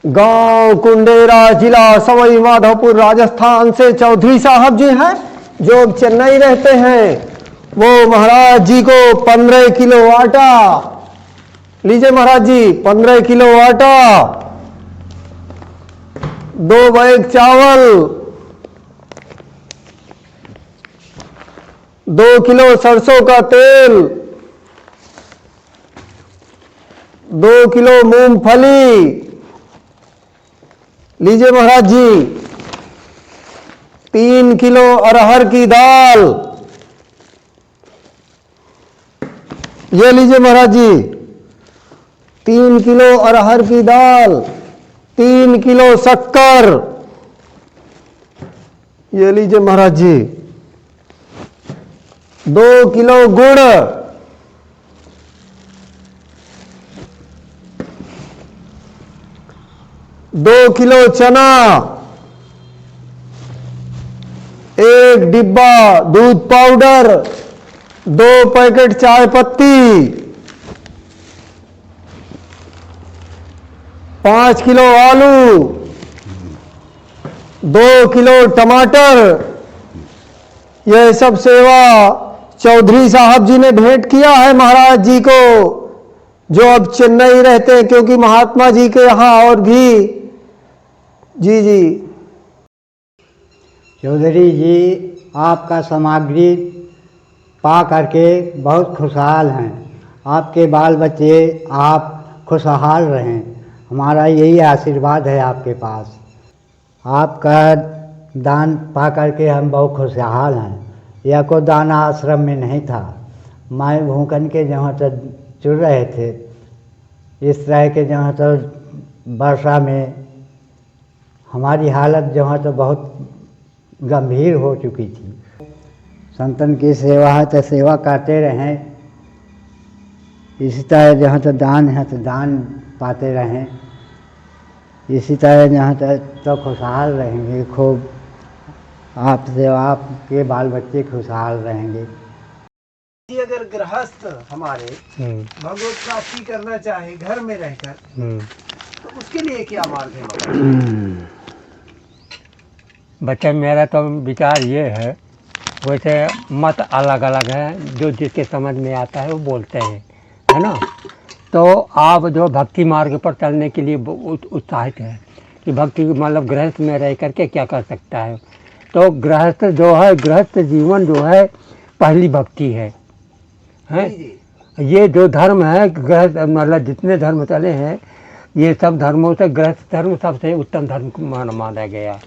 गांव कुंडेरा, जिला सवाई माधोपुर, राजस्थान से चौधरी साहब जी हैं जो चेन्नई रहते हैं। वो महाराज जी को 15 किलो आटा, लीजिए महाराज जी 15 किलो आटा, 2 बैग चावल, 2 किलो सरसों का तेल, 2 किलो मूंगफली, लीजिए महाराज जी 3 किलो अरहर की दाल, ये लीजिए महाराज जी 3 किलो अरहर की दाल, 3 किलो शक्कर, ये लीजिए महाराज जी 2 किलो गुड़, 2 किलो चना, 1 डिब्बा दूध पाउडर, 2 पैकेट चाय पत्ती, 5 किलो आलू, 2 किलो टमाटर। यह सब सेवा चौधरी साहब जी ने भेंट किया है महाराज जी को, जो अब चेन्नई रहते हैं, क्योंकि महात्मा जी के यहाँ और भी जी जी। चौधरी जी आपका सामग्री पा करके बहुत खुशहाल हैं। आपके बाल बच्चे आप खुशहाल रहें, हमारा यही आशीर्वाद है आपके पास। आपका दान पा करके हम बहुत खुशहाल हैं। यह कोई दान आश्रम में नहीं था, मैं भूखन के जहाँ तक चुर रहे थे, इस तरह के जहाँ तक वर्षा में हमारी हालत जहाँ तो बहुत गंभीर हो चुकी थी। संतन की सेवा है तो सेवा करते रहें, इसी तरह जहाँ तो दान है तो दान पाते रहें, इसी तरह जहाँ तक तो खुशहाल रहेंगे खूब। आपसे आपके बाल बच्चे खुशहाल रहेंगे। अगर गृहस्थ हमारे भगवत प्राप्ति करना चाहे घर में रहकर, तो उसके लिए क्या मार्ग है? बच्चे मेरा तो विचार ये है, वैसे मत अलग अलग है, जो जिसके समझ में आता है वो बोलते हैं, है ना। तो आप जो भक्ति मार्ग पर चलने के लिए उत्साहित है कि भक्ति मतलब गृहस्थ में रह करके क्या कर सकता है, तो गृहस्थ जो है, गृहस्थ जीवन जो है पहली भक्ति है। ये जो धर्म है गृहस्थ, मतलब जितने धर्म चले हैं ये सब धर्मों से गृहस्थ धर्म सबसे उत्तम धर्म माना गया,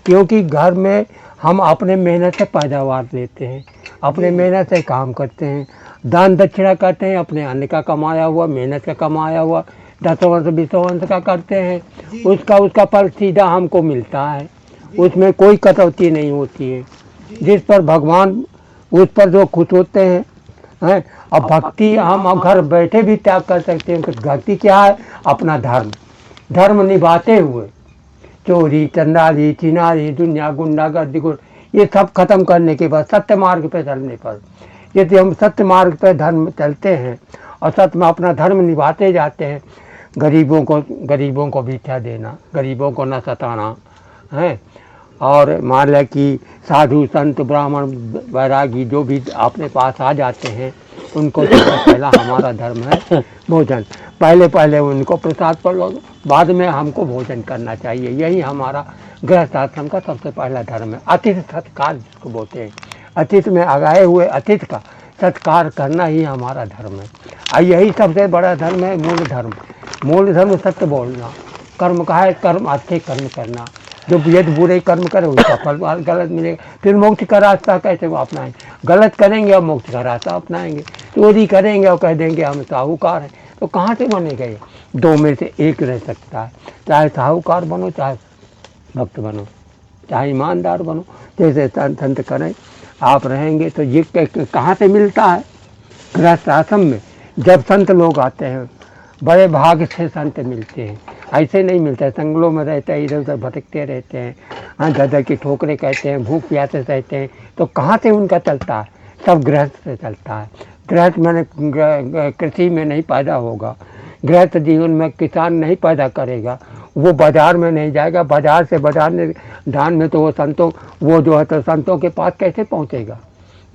क्योंकि घर में हम अपने मेहनत से पैदावार लेते हैं, अपने मेहनत से काम करते हैं, दान दक्षिणा करते हैं, अपने अन्न का कमाया हुआ, मेहनत का कमाया हुआ 10 वर्ष 20 वर्ष का करते हैं, उसका फल सीधा हमको मिलता है, उसमें कोई कटौती नहीं होती है। जिस पर भगवान उस पर जो खुश होते हैं हैं। अब भक्ति हम घर बैठे भी त्याग कर सकते हैं। भक्ति क्या है? अपना धर्म निभाते हुए चोरी चंदारी चिनारी दुनिया गुंडागर्दी ये सब खत्म करने के बाद सत्य मार्ग पे चलने पर, यदि हम सत्य मार्ग पे धर्म चलते हैं और सत्य में अपना धर्म निभाते जाते हैं, गरीबों को भिक्षा देना, गरीबों को न सताना है, और मान लें कि साधु संत ब्राह्मण वैरागी जो भी अपने पास आ जाते हैं उनको सबसे पहला हमारा धर्म है भोजन। पहले उनको प्रसाद पर लो, बाद में हमको भोजन करना चाहिए। यही हमारा गृहस्थ आश्रम का सबसे पहला धर्म है। अतिथि सत्कार जिसको बोलते हैं, अतिथि में आए हुए अतिथि का सत्कार करना ही हमारा धर्म है। और यही सबसे बड़ा धर्म है मूल धर्म सत्य बोलना, कर्म का है कर्म अच्छे कर्म करना, जो यदि बुरे कर्म करे उसका फल गलत मिलेगा। फिर मोक्ष का रास्ता कैसे वो अपनाएंगे? गलत करेंगे और मोक्ष का रास्ता अपनाएंगे। चोरी करेंगे और कह देंगे हम साहूकार हैं, तो कहाँ से बनेगा ये? दो में से एक रह सकता है, चाहे साहूकार बनो, चाहे भक्त बनो, चाहे ईमानदार बनो, जैसे संत करें आप रहेंगे। तो ये कहाँ से मिलता है? गृहस्थ आश्रम में जब संत लोग आते हैं, बड़े भाग से संत मिलते हैं, ऐसे नहीं मिलता है। जंगलों में रहते हैं, इधर उधर भटकते रहते हैं, हाँ दर की ठोकरें कहते हैं, भूख प्यासे रहते हैं, तो कहाँ से उनका चलता है? सब गृहस्थ से चलता है। गृहस्थ मैंने कृषि में नहीं पैदा होगा, गृहस्थ जीवन में किसान नहीं पैदा करेगा, वो बाजार में नहीं जाएगा, बाजार से बाजार में धान में तो वो संतों वो जो है तो संतों के पास कैसे पहुंचेगा।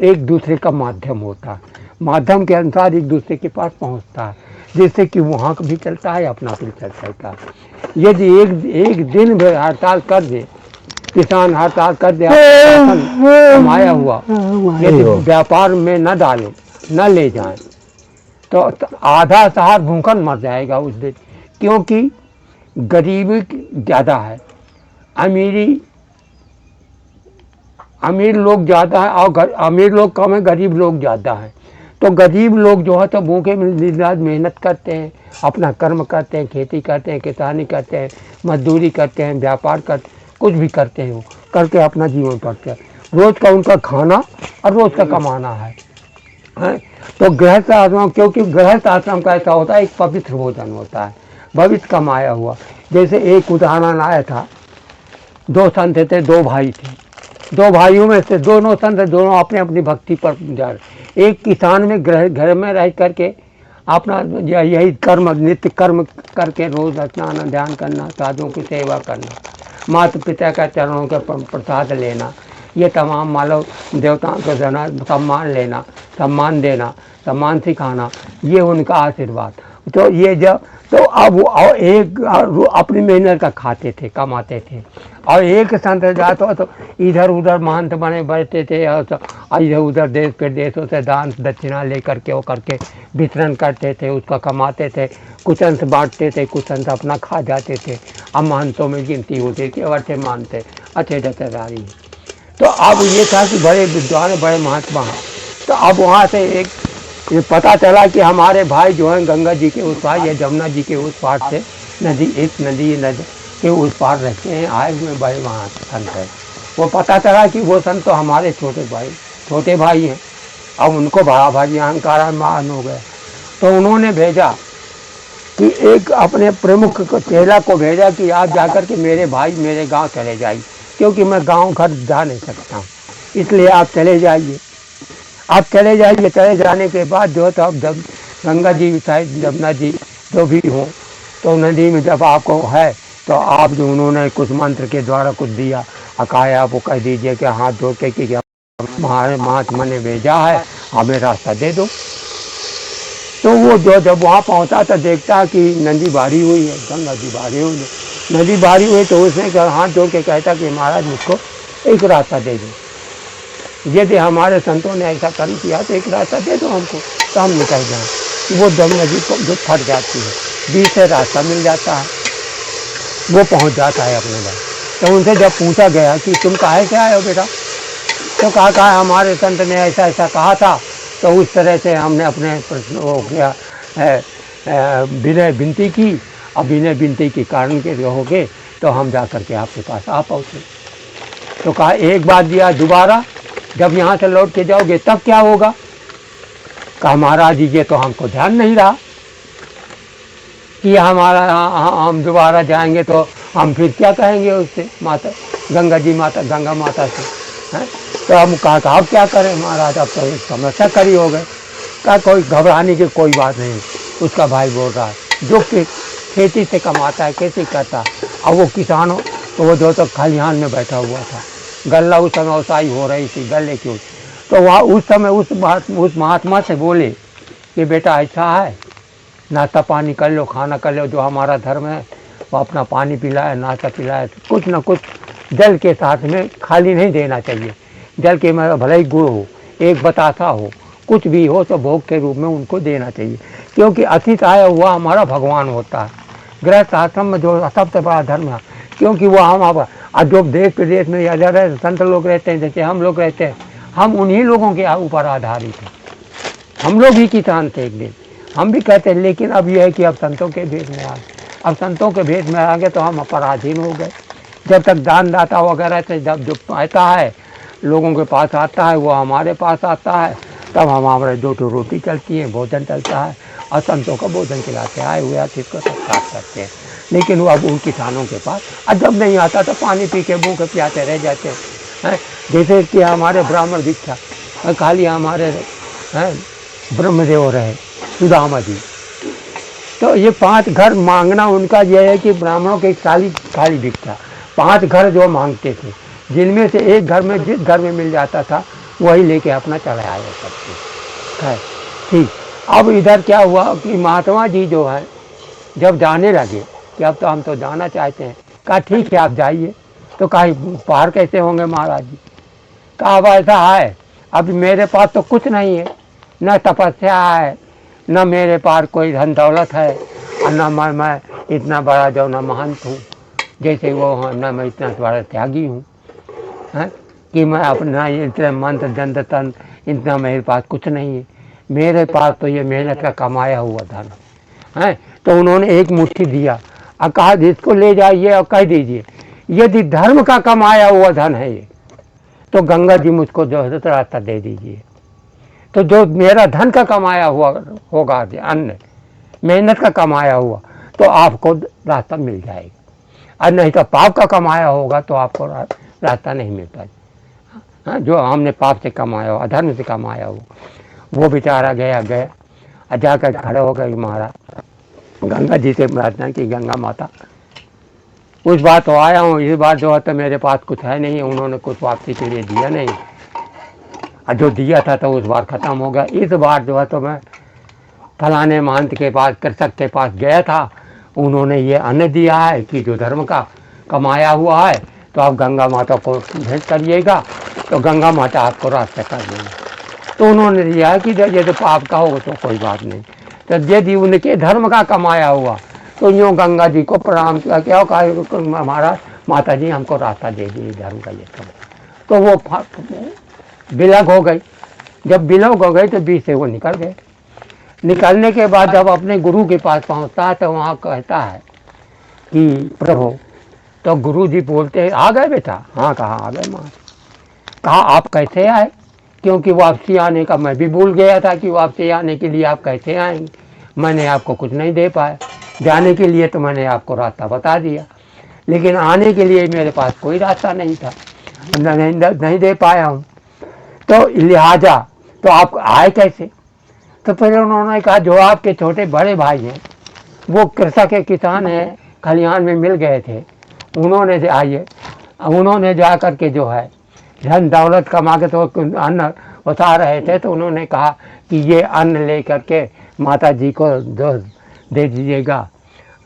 एक दूसरे का माध्यम होता है, माध्यम के अनुसार एक दूसरे के पास पहुंचता है, जिससे कि वहाँ भी चलता है, अपना भी चलता है। यदि एक दिन भी हड़ताल कर दे, किसान हड़ताल कर दे, कमाया हुआ यदि व्यापार में न डालें, न ले जाएं, तो आधा शहर भूखन मर जाएगा उस दिन। क्योंकि गरीबी ज़्यादा है, अमीर लोग ज़्यादा है और अमीर लोग कम है, गरीब लोग ज़्यादा है। तो गरीब लोग जो है तो भूखे मेहनत करते हैं, अपना कर्म करते हैं, खेती करते हैं, किसानी करते हैं, मजदूरी करते हैं, व्यापार करते, कुछ भी करते हैं, वो करके अपना जीवन करते हैं। रोज़ का उनका खाना और रोज़ का कमाना है। तो गृहस्थ आश्रम, क्योंकि गृहस्थ आश्रम का ऐसा होता है, एक पवित्र भोजन होता है, भविष्य कमाया हुआ। जैसे एक उदाहरण आया था, 2 संत थे, 2 भाई थे, 2 भाइयों में से दोनों संत, दोनों अपने अपनी भक्ति पर जा रहे। एक किसान में घर में रह करके अपना यही कर्म, नित्य कर्म करके रोज स्नान ध्यान करना, साधुओं की सेवा करना, माता पिता का चरणों के प्रसाद लेना, ये तमाम मानव देवताओं को देना, सम्मान लेना, सम्मान देना, सम्मान सिखाना, ये उनका आशीर्वाद। तो ये जब तो अब वो एक अपनी मेहनत का खाते थे, कमाते थे, और एक संत जाता तो इधर उधर महंत बने बैठते थे, और इधर उधर देश प्रदेशों से दान दक्षिणा ले करके वो करके वितरण करते थे, उसका कमाते थे, कुछ अंश बांटते थे, कुछ अंश अपना खा जाते थे। अब महंतों में गिनती होती थी, अच्छे मानते, अच्छे दत्ताधारी। तो अब ये था कि बड़े विद्वान, बड़े महात्मा हैं। तो अब वहाँ से एक ये पता चला कि हमारे भाई जो हैं गंगा जी के उस पार या जमुना जी के उस पार से नदी के उस पार रहते हैं, आए हुए बड़े वहाँ संत हैं। वो पता चला कि वो संत तो हमारे छोटे भाई हैं। अब उनको बड़ा भाई अहंकार मान हो गया, तो उन्होंने भेजा कि एक अपने प्रमुख चेला को भेजा कि आप जाकर के मेरे भाई मेरे गांव चले जाइए, क्योंकि मैं गांव घर जा नहीं सकता हूँ, इसलिए आप चले जाइए। आप चले जाइए। चले जाने के बाद जो तो अब जब गंगा जी शायद जमुना जी जो भी हो, तो नदी में जब आपको है तो आप जो उन्होंने कुछ मंत्र के द्वारा कुछ दिया, अकाया आपको कह दीजिए कि हाथ जोड़ के कि हमारे महात्मा ने भेजा है, हमें रास्ता दे दो। तो वो जो जब वहाँ पहुँचा तो देखता कि नदी भारी हुई है, गंगा जी भारी हुई है। नदी भारी हुई तो उसने हाथ जोड़ के कहता कि महाराज मुझको एक रास्ता दे दो, यदि हमारे संतों ने ऐसा कर्म किया तो एक रास्ता दे दो हमको, तो हम निकल जाएँ। वो जब नदी को जो फट जाती है, बीच से रास्ता मिल जाता है, वो पहुंच जाता है अपने घर। तो उनसे जब पूछा गया कि तुम काहे से आए हो बेटा, तो कहा हमारे संत ने ऐसा ऐसा कहा था, तो उस तरह से हमने अपने प्रश्न हो गया विनय विनती की, अब विनय विनती के कारण के हो गए तो हम जा कर के आपके पास आ पहुँचे। तो कहा एक बात दिया, दोबारा जब यहाँ से लौट के जाओगे तब क्या होगा। कहा महाराज जी ये तो हमको ध्यान नहीं रहा कि हमारा हम दोबारा जाएंगे तो हम फिर क्या कहेंगे उससे, माता गंगा माता से हैं। तो हम कहा अब क्या करें महाराज, अब तो समस्या खड़ी हो गए। कहा कोई घबराने की कोई बात नहीं। उसका भाई बोल रहा है जो कि खेती से कमाता है, खेती करता है, और वो किसान हो तो वो जो तो खलिहान में बैठा हुआ था, गल्ला उस समय उसाई हो रही थी गले की। तो वहाँ उस समय उस महात्मा से बोले कि बेटा ऐसा है, नाश्ता पानी कर लो, खाना कर लो, जो हमारा धर्म है वो अपना पानी पिलाए, नाश्ता पिलाए, कुछ ना कुछ जल के साथ में खाली नहीं देना चाहिए। जल के में भले ही गुड़ हो, एक बतासा हो, कुछ भी हो तो भोग के रूप में उनको देना चाहिए, क्योंकि अतिथि आया हुआ हमारा भगवान होता है। गृहस्थ आश्रम में जो सबसे बड़ा धर्म है, क्योंकि वो हम जो देश प्रदेश में या संत लोग रहते हैं, जैसे हम लोग रहते हैं, हम उन्हीं लोगों के ऊपर आधारित हैं। हम लोग भी किसान थे एक दिन, हम भी कहते हैं, लेकिन अब यह है कि अब संतों के भेद में आ गए। अब संतों के भेद में आ गए तो हम अपराधीन हो गए। जब तक दानदाता वगैरह से जब जो आता है लोगों के पास आता है, वो हमारे पास आता है, तब हमारे 2 रोटी चलती है, भोजन चलता है, और संतों का भोजन खिलाते हैं, आए हुए अतिथि को सत्कार करते हैं। लेकिन वो अब उन किसानों के पास अब जब नहीं आता तो पानी पी के भूखे प्यासे रह जाते हैं। जैसे कि हमारे ब्राह्मण दीक्षा खाली हमारे ब्रह्मदेव रहे सुदामा जी, तो ये 5 घर मांगना उनका यह है कि ब्राह्मणों के खाली खाली भिक्षा 5 घर जो मांगते थे, जिनमें से एक घर में जिस घर में मिल जाता था वही लेके अपना चला आए सबके। है ठीक। अब इधर क्या हुआ कि महात्मा जी जो है जब जाने लगे कि अब तो हम तो जाना चाहते हैं, कहा ठीक है आप जाइए। तो कहा पार कैसे होंगे महाराज जी? कहा अब ऐसा है, अब मेरे पास तो कुछ नहीं है, न तपस्या है, न मेरे पास कोई धन दौलत है, और न मैं इतना बड़ा जो न महंत हूँ जैसे वो हैं, न मैं इतना बड़ा त्यागी हूँ हैं कि मैं अपना इतना मंत्र दंड तन इतना मेरे पास कुछ नहीं है। मेरे पास तो ये मेहनत का कमाया हुआ धन है। तो उन्होंने एक मुट्ठी दिया और कहा इसको ले जाइए और कह दीजिए यदि धर्म का कमाया हुआ धन है ये, तो गंगा जी मुझको जो है तो रास्ता दे दीजिए। तो जो मेरा धन का कमाया हुआ होगा अन्न मेहनत का कमाया हुआ तो आपको रास्ता मिल जाएगा, और नहीं तो पाप का कमाया होगा तो आपको रास्ता नहीं मिल पाएगा। हाँ, जो हमने पाप से कमाया हो अधर्म से कमाया हो वो बेचारा गया और जाकर खड़े हो गए महाराज गंगा जी से प्रार्थना की, गंगा माता उस बार तो आया हूँ, इस बार जो है तो मेरे पास कुछ है नहीं, उन्होंने कुछ वापसी के लिए दिया नहीं, और जो दिया था तो उस बार ख़त्म हो गया। इस बार जो है तो मैं फलाने महंत के पास कृषक के पास गया था, उन्होंने ये अन्न दिया है कि जो धर्म का कमाया हुआ है तो आप गंगा माता को भेंट करिएगा तो गंगा माता आपको रास्ता कर देंगे। तो उन्होंने दिया है कि यदि पाप का हो तो कोई बात नहीं, तो यदि उनके धर्म का कमाया हुआ तो यूँ गंगा जी को प्रणाम किया, क्या कहा महाराज माता जी हमको रास्ता दे दी धर्म का ये सब। तो वो बिलग हो गई। जब बिलग हो गई तो बीच से वो निकल गए। निकलने के बाद जब अपने गुरु के पास पहुंचता है तो वहाँ कहता है कि प्रभु, तो गुरु जी बोलते हैं आ गए बेटा? हाँ कहा आ गए माँ। कहा आप कैसे आए? क्योंकि वापसी आने का मैं भी भूल गया था कि वापसी आने के लिए आप कैसे आएंगे, मैंने आपको कुछ नहीं दे पाया। जाने के लिए तो मैंने आपको रास्ता बता दिया, लेकिन आने के लिए मेरे पास कोई रास्ता नहीं था, नहीं दे पाया हूँ, तो लिहाजा तो आप आए कैसे? तो फिर उन्होंने कहा जो आपके छोटे बड़े भाई हैं वो कृषक के किसान हैं, खलिहान में मिल गए थे, उन्होंने जा कर के जो है धन दौलत कमा के तो अन्न उठा रहे थे, तो उन्होंने कहा कि ये अन्न ले करके माता जी को दे दीजिएगा,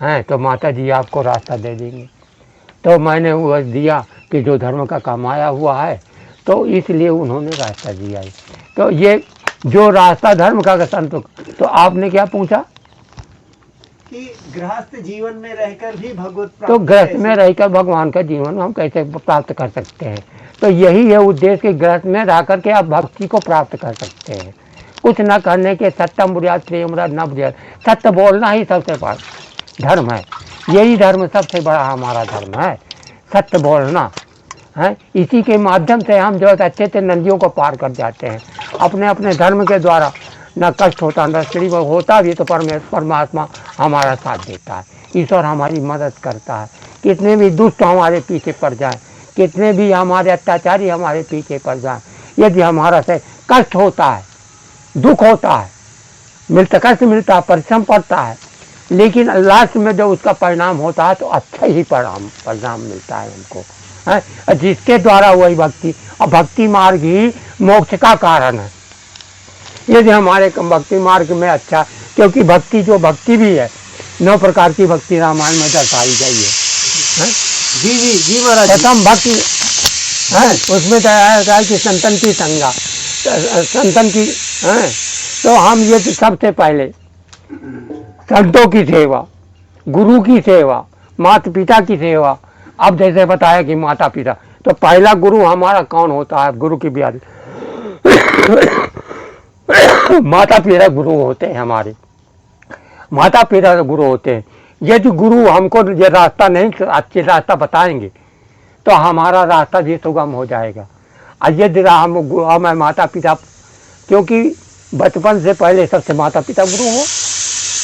हैं तो माता जी आपको रास्ता दे देंगे। तो मैंने वो दिया कि जो धर्म का कमाया हुआ है, तो इसलिए उन्होंने रास्ता दिया है। तो ये जो रास्ता धर्म का संत। तो आपने क्या पूछा कि गृहस्थ जीवन में रहकर भी भगवत तो गृहस्थ में रहकर भगवान का जीवन हम कैसे प्राप्त कर सकते हैं? तो यही है उद्देश्य कि गृहस्थ में रह करके आप भक्ति को प्राप्त कर सकते हैं। कुछ न करने के सत्यम बुझात प्रेम न बुझात, सत्य बोलना ही सबसे बड़ा धर्म है। यही धर्म सबसे बड़ा हमारा धर्म है, सत्य बोलना है। इसी के माध्यम से हम जो है अच्छे से नदियों को पार कर जाते हैं। अपने अपने धर्म के द्वारा न कष्ट होता न स्त्री होता भी तो परमात्मा हमारा साथ देता है, ईश्वर हमारी मदद करता है। कितने भी दुष्ट हमारे पीछे पड़ जाए, कितने भी हमारे अत्याचारी हमारे पीछे पड़ जाए, यदि हमारा से कष्ट होता है, दुख होता है, कष्ट मिलता है, परिश्रम पड़ता है, लेकिन लास्ट में जब उसका परिणाम होता है तो अच्छा ही परिणाम मिलता है हमको, है। जिसके द्वारा वही भक्ति, और भक्ति मार्ग ही मोक्ष का कारण है। यदि हमारे भक्ति मार्ग में अच्छा, क्योंकि भक्ति जो भक्ति भी है 9 प्रकार की भक्ति रामायण में दर्शाई गई है। जी जी जी महाराज। प्रथम भक्ति है, उसमें कहा है कि संतन की संगा, संतन की है। तो हम ये सबसे पहले संतों की सेवा, गुरु की सेवा, माता पिता की सेवा। अब जैसे बताया कि माता पिता, तो पहला गुरु हमारा कौन होता है? गुरु की ब्याह माता पिता गुरु होते हैं हमारे, माता पिता गुरु होते हैं। यदि गुरु हमको ये रास्ता नहीं अच्छे रास्ता बताएंगे तो हमारा रास्ता भी सुगम हो जाएगा। और यदि हमें माता पिता, क्योंकि बचपन से पहले सबसे माता पिता गुरु हो,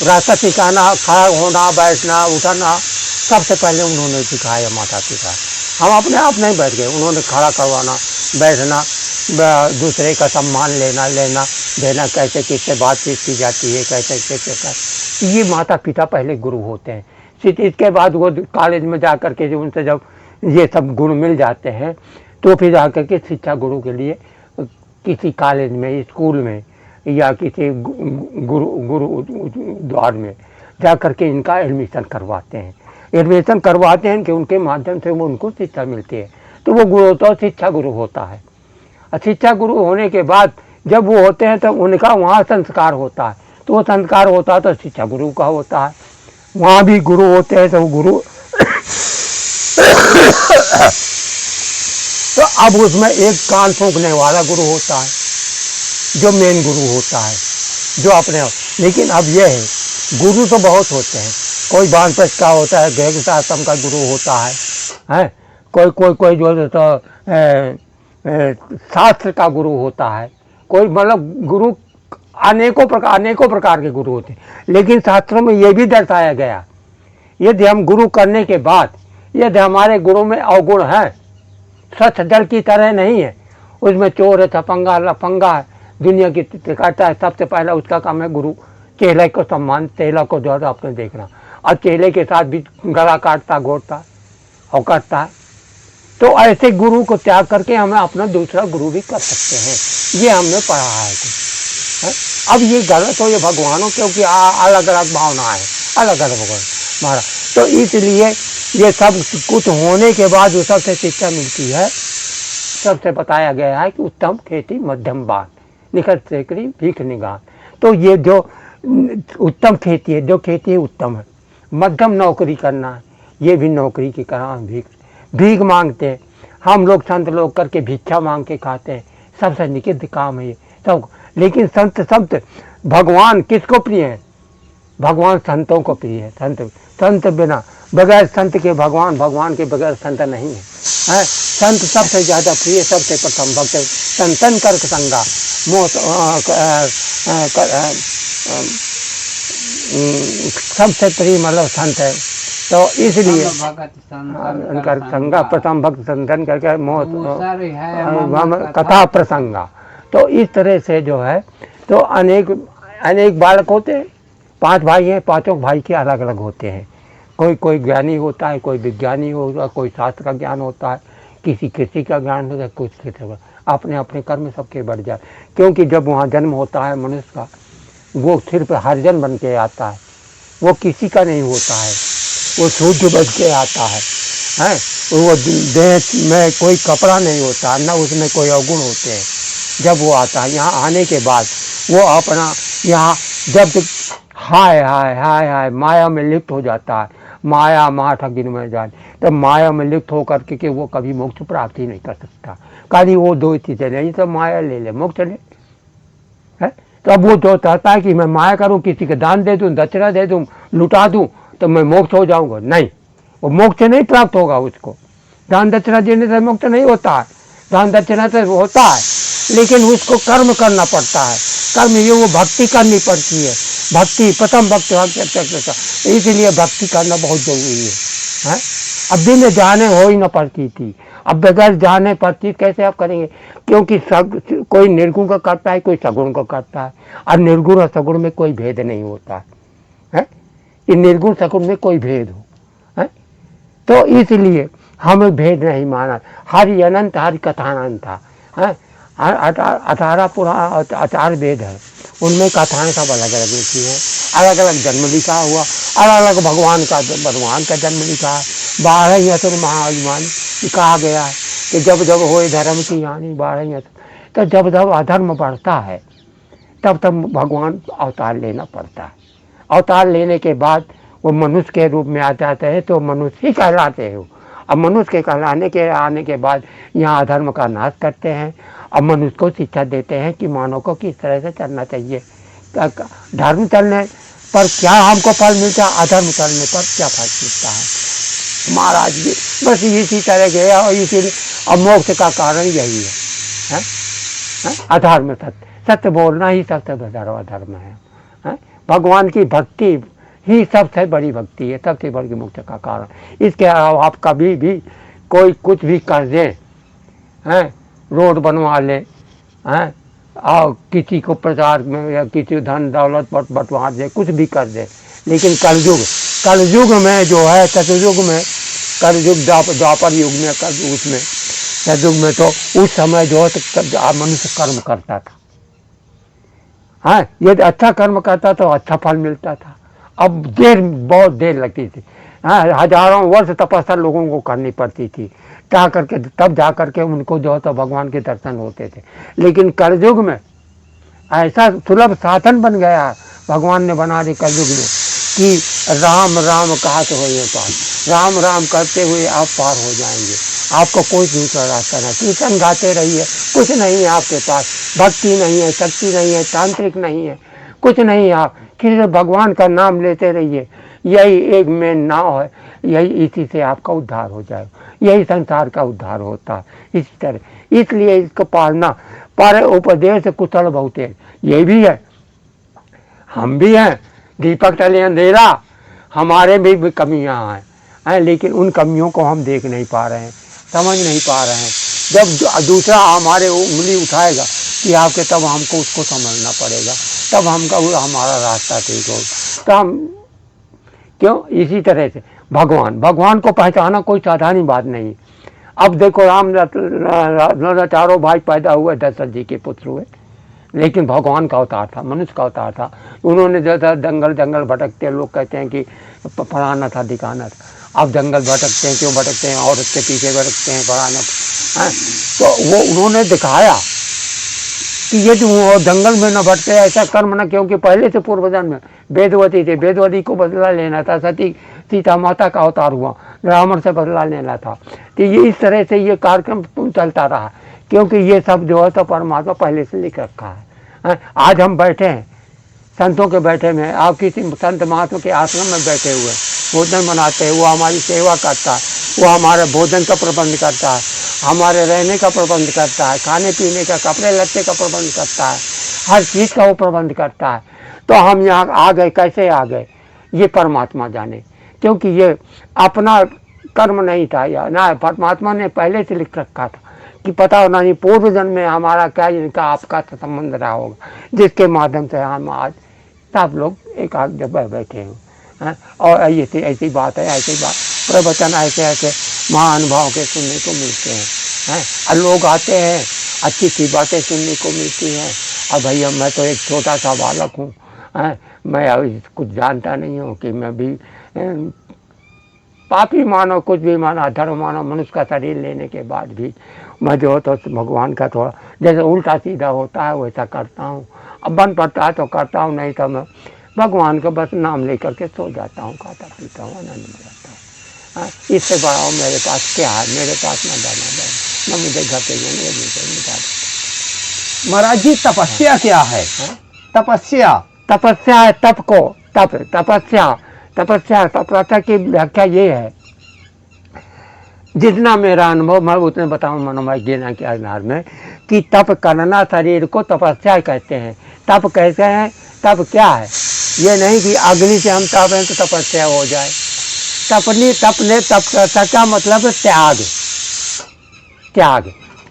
रास्ता सिखाना, खड़ा होना, बैठना, उठना सबसे पहले उन्होंने सिखाया माता पिता। हम अपने आप नहीं बैठ गए, उन्होंने खड़ा करवाना, बैठना दूसरे का सम्मान लेना देना, कैसे किससे बातचीत की जाती है, कैसे कैसे कर, ये माता पिता पहले गुरु होते हैं। फिर इसके बाद वो कॉलेज में जा कर के जो उनसे जब ये सब गुण मिल जाते हैं तो फिर जाकर के शिक्षा गुरु के लिए किसी कॉलेज में, स्कूल में या किसी गुरु द्वार में जा कर के इनका एडमिशन करवाते हैं। एडमिशन करवाते हैं कि उनके माध्यम से वो उनको शिक्षा मिलती है, तो वो गुरु तो शिक्षा गुरु होता है। शिक्षा गुरु होने के बाद जब वो होते हैं तो उनका वहाँ संस्कार होता है, तो वो संस्कार होता है तो शिक्षा गुरु का होता है। वहाँ भी गुरु होते हैं तो वो गुरु तो अब उसमें एक कान फूंकने वाला गुरु होता है जो मेन गुरु होता है, जो अपने। लेकिन अब यह है, गुरु तो बहुत होते हैं, कोई वानप्रस्थ का होता है, गृहस्थ आश्रम का गुरु होता है, कोई जो तो शास्त्र का गुरु होता है, कोई मतलब गुरु अनेकों प्रकार के गुरु होते हैं। लेकिन शास्त्रों में ये भी दर्शाया गया, यदि हम गुरु करने के बाद यदि हमारे गुरु में अवगुण है, स्वच्छ जल की तरह नहीं है, उसमें चोर है, छपंगा लफंगा है, दुनिया की करता है, सबसे पहला उसका काम है गुरु चेले को सम्मान, चेला को जो है आपने देखना, और चेले के साथ भी गला काटता घोटता और करता है। तो ऐसे गुरु को त्याग करके हमें अपना दूसरा गुरु भी कर सकते हैं, ये हमने पढ़ा है कुछ। अब ये गलत हो ये भगवानों, क्योंकि अलग अलग भावनाएं, अलग अलग भगवान हमारा, तो इसलिए ये सब कुछ होने के बाद जो सबसे शिक्षा मिलती है, सबसे बताया गया है कि उत्तम खेती मध्यम बात, निकट सेकड़ी भीख निगाह। तो ये जो उत्तम खेती है, जो खेती है उत्तम है, मध्यम नौकरी करना है, ये भी नौकरी की तरह भीख मांगते हैं हम लोग, संत लोग करके भिक्षा मांग के खाते हैं, सबसे निषिद्ध काम है ये सब। लेकिन संत भगवान किसको प्रिय है? भगवान संतों को प्रिय है। संत बिना, बगैर संत के भगवान के बगैर संत नहीं है, संत सबसे ज़्यादा प्रिय, सबसे प्रथम भक्त संतन कर संगा सबसे प्रिय मतलब संत है। तो इसलिए उनका संगा प्रथम भक्त संतन करके कथा प्रसंगा। तो इस तरह से जो है तो अनेक बालक होते हैं, 5 भाई हैं, 5 भाई के अलग अलग होते हैं, कोई ज्ञानी होता है, कोई विज्ञानी होता, कोई शास्त्र का ज्ञान होता है, किसी कृषि का ज्ञान होता है, कुछ अपने अपने कर्म सबके बढ़ जाए। क्योंकि जब वहाँ जन्म होता है मनुष्य का, वो सिर्फ हरिजन बन के आता है, वो किसी का नहीं होता है, वो शुद्ध बन के आता है, वो देह में कोई कपड़ा नहीं होता, न उसमें कोई अवगुण होते हैं। जब वो आता है यहाँ आने के बाद वो अपना यहाँ जब हाय हाय हाय हाय माया में लिप्त हो जाता है, माया माठा गिन में जाए, तब माया में लिप्त होकर के वो कभी मोक्ष प्राप्ति नहीं कर सकता। खाली वो 2 चीज़ें नहीं, तो माया ले ले मोक्ष ले है। तो अब वो जो चाहता है कि मैं माया करूं, किसी के दान दे दूं, दक्षिणा दे दूं, लुटा दूं तो मैं मोक्ष हो जाऊंगा, नहीं, वो मोक्ष नहीं प्राप्त होगा उसको। दान दक्षिणा देने से मोक्ष नहीं होता है, दान दक्षिणा से होता है, लेकिन उसको कर्म करना पड़ता है। कर्म ये वो भक्ति करनी पड़ती है, भक्ति प्रथम भक्ति, इसलिए भक्ति करना बहुत जरूरी है। अब बिन जाने हो ही न पड़ती थी, अब बगैर जाने पड़ती कैसे आप करेंगे? क्योंकि कोई निर्गुण का करता है, कोई सगुण का करता है, और निर्गुण और सगुण में कोई भेद नहीं होता है। ये निर्गुण सगुण में कोई भेद हो है, तो इसलिए हमें भेद नहीं माना। हरि अनंत, हरि कथा अनंत था, 18 पुराण 4 वेद है, उनमें कथाएं सब अलग अलग लिखी हैं, अलग अलग जन्म लिखा हुआ, अलग अलग भगवान का जन्म लिखा है। 12 ही असुर महाअभिमानी कहा गया है कि जब जब होए धर्म की हानि 12 ही असुर। तो जब जब अधर्म बढ़ता है तब तब भगवान अवतार लेना पड़ता है। अवतार लेने के बाद वो मनुष्य के रूप में आ जाते हैं, तो मनुष्य ही कहलाते हैं। अब मनुष्य के कहलाने के आने के बाद यहाँ अधर्म का नाश करते हैं, अब मनुष्य को शिक्षा देते हैं कि मानव को किस तरह से चलना चाहिए। धर्म चलने पर क्या हमको फल मिलता है, अधर्म चलने पर क्या फल मिलता है महाराज जी। बस इसी तरह के, और इसीलिए अब मोक्ष का कारण यही है, अधर्म सत्य बोलना ही सबसे बड़ा धर्म है। भगवान की भक्ति ही सबसे बड़ी भक्ति है, सबसे बड़ी मोक्ष का कारण। इसके अलावा आप कभी भी कोई कुछ भी कर दे, रोड बनवा ले, हैं, और किसी को प्रचार में या किसी धन दौलत बंटवार दे, कुछ भी कर दे। लेकिन कलयुग में जो है, सतयुग में, कलयुग द्वापर युग में, कलयुग उसमें, सतयुग में तो उस समय जो है तो मनुष्य कर्म करता था। हाँ, यदि अच्छा कर्म करता तो अच्छा फल मिलता था। अब बहुत देर लगती थी। हाँ, हजारों वर्ष तपस्या लोगों को करनी पड़ती थी, तब जा करके उनको जो है तो भगवान के दर्शन होते थे। लेकिन कलयुग में ऐसा सुलभ साधन बन गया, भगवान ने बना दी कलयुग में, कि राम राम कहा तो हो पार, राम राम करते हुए आप पार हो जाएंगे। आपको कोई दूसरा रास्ता नहीं, कीर्तन गाते रहिए, कुछ नहीं है आपके पास, भक्ति नहीं है, शक्ति नहीं है, तांत्रिक नहीं है, कुछ नहीं है, आप किसी भगवान का नाम लेते रहिए। यही एक मेन नाव है, यही इसी से आपका उद्धार हो जाए, यही संसार का उद्धार होता है। इसी तरह इसलिए इसको पालना, पर उपदेश कुशल बहुते, ये भी है, हम भी हैं, दीपक तले अंधेरा, हमारे भी कमियां हैं, लेकिन उन कमियों को हम देख नहीं पा रहे हैं, समझ नहीं पा रहे हैं। जब दूसरा हमारे उंगली उठाएगा कि आपके, तब हमको उसको समझना पड़ेगा, तब हमारा रास्ता ठीक होगा। तो हम क्यों, इसी तरह से भगवान को पहचाना कोई साधारण बात नहीं। अब देखो, राम चारों भाई पैदा हुए, दशरथ जी के पुत्र हुए, लेकिन भगवान का अवतार था, मनुष्य का अवतार था। उन्होंने जैसा जंगल भटकते, लोग कहते हैं कि फलाना था दिखाना था। अब जंगल भटकते हैं, क्यों भटकते हैं, औरत के पीछे भटकते हैं, फलाना है। तो वो उन्होंने दिखाया कि ये जो जंगल में न भटके, ऐसा कर्म न, क्योंकि पहले से पूर्वजन्म में वेदवती थे, वेदवती को बदला लेना था, सीता माता का अवतार हुआ, रावण से बदला लेना था। तो ये इस तरह से ये कार्यक्रम चलता रहा, क्योंकि ये सब जो है तो परमात्मा पहले से लिख रखा है। आज हम बैठे हैं, संतों के बैठे में, आप किसी संत महात्मा के आश्रम में बैठे हुए भोजन बनाते हैं, वो हमारी सेवा करता है, वो हमारे भोजन का प्रबंध करता है, हमारे रहने का प्रबंध करता है, खाने पीने का, कपड़े लत्ते का प्रबंध करता है, हर चीज़ का वो प्रबंध करता है। तो हम यहाँ आ गए, कैसे आ गए, ये परमात्मा जाने, क्योंकि ये अपना कर्म नहीं था, या ना परमात्मा ने पहले से लिख रखा था कि पता होना नहीं पूर्व जन्म में हमारा क्या, इनका आपका संबंध रहा होगा, जिसके माध्यम से हम आज सब लोग एक आध जगह बैठे हैं। और ऐसी बात है, ऐसी बात प्रवचन ऐसे महानुभाव के सुनने को मिलते हैं। और लोग आते हैं, अच्छी सी बातें सुनने को मिलती हैं। और भैया मैं तो एक छोटा सा बालक हूँ, मैं अभी कुछ जानता नहीं हूँ, कि मैं भी पापी मानो, कुछ भी मानो, अधर्म मानो, मनुष्य का शरीर लेने के बाद भी मैं जो तो भगवान का थोड़ा जैसे उल्टा सीधा होता है वैसा करता हूँ। अब बन पड़ता है तो करता हूँ, नहीं तो मैं भगवान का बस नाम लेकर के सो जाता हूँ, खाता पीता हूँ, आनंद में रहता हूँ। इससे बड़ा मेरे पास क्या है, मेरे पास न जाना न मुझे घर पे जाने। महाराज जी, तपस्या क्या है? तपस्या है, तप को तपस्या की व्याख्या ये है, जितना मेरा अनुभव मैं उतने बताऊँ मनोमय ज्ञान के आधार में, कि तप करना शरीर को तपस्या कहते हैं। तप कैसे हैं, तप क्या है, ये नहीं कि अग्नि से हम तपें तो तपस्या हो जाए। तपस्या का मतलब त्याग।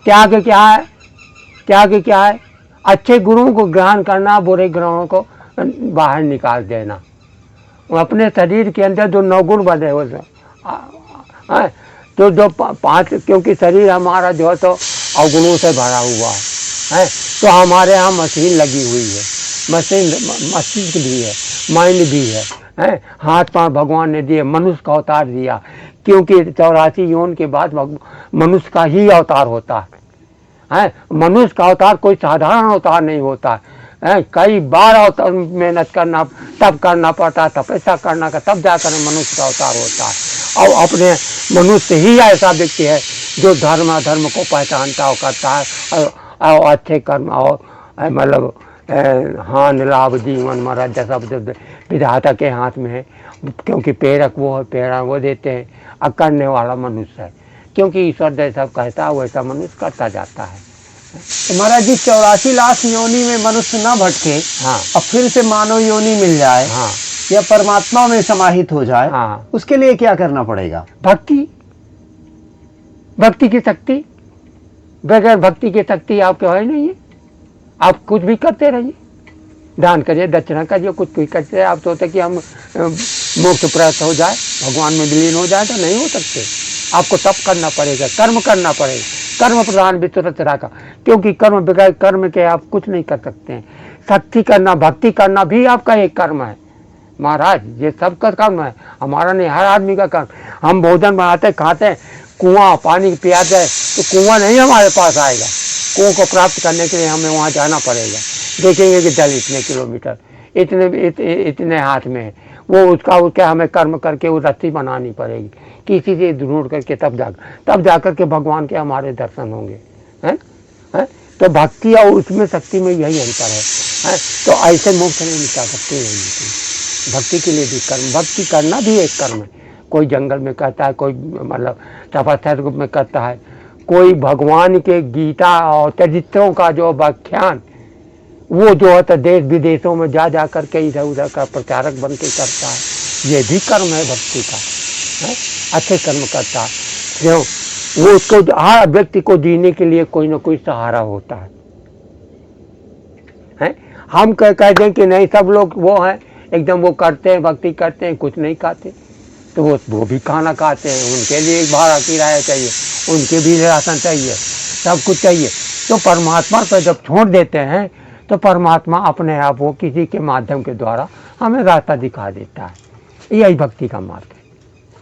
त्याग क्या है, अच्छे गुरुओं को ग्रहण करना, बुरे गुरुओं को बाहर निकाल देना। अपने शरीर के अंदर जो 9 गुण बने हो, तो जो 5, क्योंकि शरीर हमारा जो है तो अवगुणों से भरा हुआ है, तो हमारे यहाँ मशीन लगी हुई है, मस्तिष्क भी है, माइंड भी है, हाथ पांव भगवान ने दिए, मनुष्य का अवतार दिया, क्योंकि 84 योन के बाद मनुष्य का ही अवतार होता है। मनुष्य का अवतार कोई साधारण अवतार नहीं होता है, कई बार मेहनत करना, तब करना पड़ता, तपस्या करना का, तब जाकर मनुष्य का अवतार होता है। और अपने मनुष्य ही ऐसा व्यक्ति है जो धर्म अधर्म को पहचानता और करता है, और अच्छे कर्म और मतलब हानि लाभ जीवन मरण जैसा विधाता के हाथ में है, क्योंकि प्रेरक वो है, प्रेरणा वो देते हैं, और करने वाला मनुष्य है, क्योंकि ईश्वर जैसा कहता है वैसा मनुष्य करता जाता है। तो महाराज जी, 84 लाख योनि में मनुष्य न भटके, हाँ, और फिर से मानव योनि मिल जाए, हाँ, या परमात्मा में समाहित हो जाए, हाँ, उसके लिए क्या करना पड़ेगा? भक्ति की शक्ति, बगैर भक्ति की शक्ति आपके है नहीं है। आप कुछ भी करते रहिए, दान करिए, दक्षिणा करिए, कुछ भी करते आप तो होते कि हम मोक्ष प्राप्त हो जाए, भगवान में विलीन हो जाए, तो नहीं हो सकते। आपको तप करना पड़ेगा, कर्म करना पड़ेगा, कर्म प्रधान विश्व रचना का, क्योंकि कर्म बगैर कर्म के आप कुछ नहीं कर सकते हैं। शक्ति करना, भक्ति करना भी आपका एक कर्म है महाराज, ये सबका कर्म है, हमारा नहीं, हर आदमी का कर्म। हम भोजन बनाते खाते हैं, कुआं पानी पियाते हैं, तो कुआं नहीं हमारे पास आएगा, कुओं को प्राप्त करने के लिए हमें वहाँ जाना पड़ेगा। देखेंगे कि जल इतने किलोमीटर, इतने हाथ में है, वो उसका हमें कर्म करके वो रस्सी बनानी पड़ेगी, किसी से ढूंढ करके तब जाकर के भगवान के हमारे दर्शन होंगे। हैं हैं तो भक्ति और उसमें शक्ति में यही अंतर है। तो ऐसे मोक्ष नहीं मिलता, भक्ति नहीं मिलती। भक्ति के लिए भी कर्म, भक्ति करना भी एक कर्म है। कोई जंगल में करता है, कोई मतलब तपस्या रूप में करता है, कोई भगवान के गीता और चरित्रों का जो व्याख्यान वो जो है तो देश विदेशों में जा कर के इधर उधर का प्रचारक बन के करता है, ये भी कर्म है भक्ति का। है अच्छे कर्म करता है, क्यों वो उसको हर व्यक्ति को जीने के लिए कोई ना कोई सहारा होता है। हम कह दें कि नहीं सब लोग वो हैं एकदम वो करते हैं, भक्ति करते हैं, कुछ नहीं खाते, तो वो भी खाना खाते हैं, उनके लिए एक भाड़ा किराया चाहिए, उनके भी राशन चाहिए, सब कुछ चाहिए। तो परमात्मा को जब छोड़ देते हैं तो परमात्मा अपने आप वो किसी के माध्यम के द्वारा हमें रास्ता दिखा देता है। यही भक्ति का मार्ग है।